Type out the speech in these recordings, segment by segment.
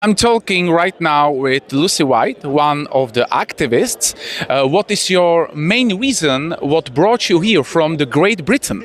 I'm talking right now with Lucy White, one of the activists. What is your main reason? What brought you here from the Great Britain?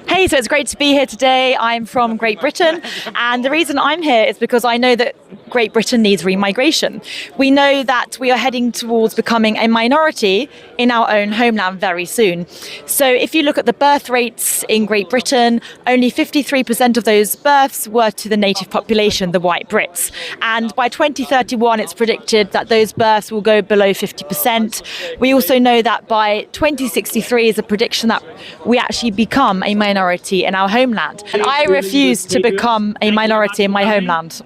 Hey, so it's great to be here today. I'm from Great Britain, and the reason I'm here is because I know that Great Britain needs remigration. We know that we are heading towards becoming a minority in our own homeland very soon. So if you look at the birth rates in Great Britain, only 53% of those births were to the native population, the white Brits. And by 2031, it's predicted that those births will go below 50%. We also know that by 2063 is a prediction that we actually become a minority in our homeland. And I refuse to become a minority in my homeland.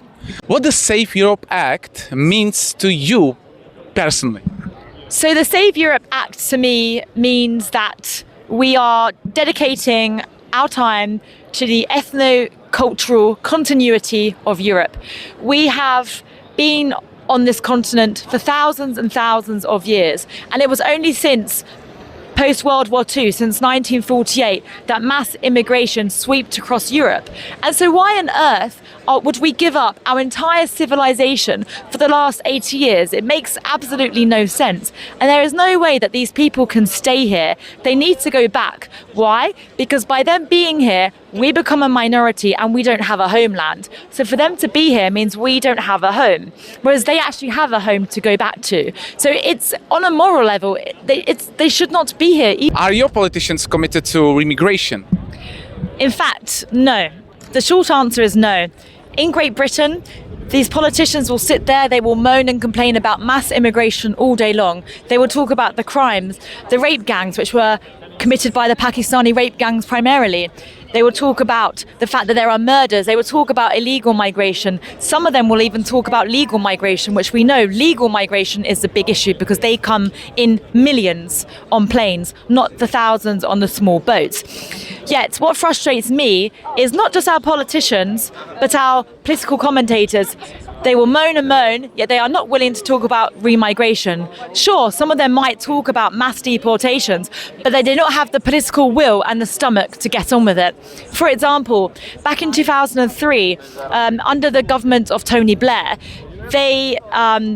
What the Save Europe Act means to you personally? So the Save Europe Act to me means that we are dedicating our time to the ethno-cultural continuity of Europe. We have been on this continent for thousands and thousands of years, and it was only since post-World War II, since 1948, that mass immigration swept across Europe. And so why on earth would we give up our entire civilization for the last 80 years? It makes absolutely no sense. And there is no way that these people can stay here. They need to go back. Why? Because by them being here, we become a minority and we don't have a homeland. So for them to be here means we don't have a home, whereas they actually have a home to go back to. So it's on a moral level, they should not be here. Are your politicians committed to remigration? In fact, no. The short answer is no. In Great Britain, these politicians will sit there, they will moan and complain about mass immigration all day long. They will talk about the crimes, the rape gangs, which were committed by the Pakistani rape gangs primarily. They will talk about the fact that there are murders. They will talk about illegal migration. Some of them will even talk about legal migration, which we know legal migration is the big issue because they come in millions on planes, not the thousands on the small boats. Yet what frustrates me is not just our politicians, but our political commentators. They will moan and moan, yet they are not willing to talk about remigration. Sure, some of them might talk about mass deportations, but they do not have the political will and the stomach to get on with it. For example, back in 2003, under the government of Tony Blair, they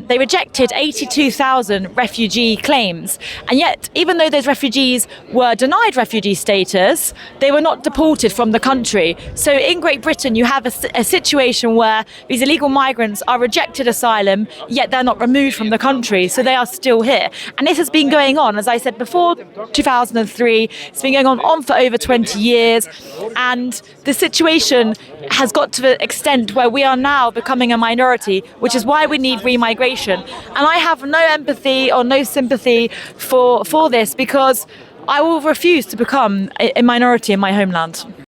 rejected 82,000 refugee claims. And yet, even though those refugees were denied refugee status, they were not deported from the country. So in Great Britain, you have a situation where these illegal migrants are rejected asylum, yet they're not removed from the country. So they are still here. And this has been going on, as I said before, 2003. It's been going on for over 20 years. And the situation has got to the extent where we are now becoming a minority, which is why we need remigration. And I have no empathy or no sympathy for this because I will refuse to become a minority in my homeland.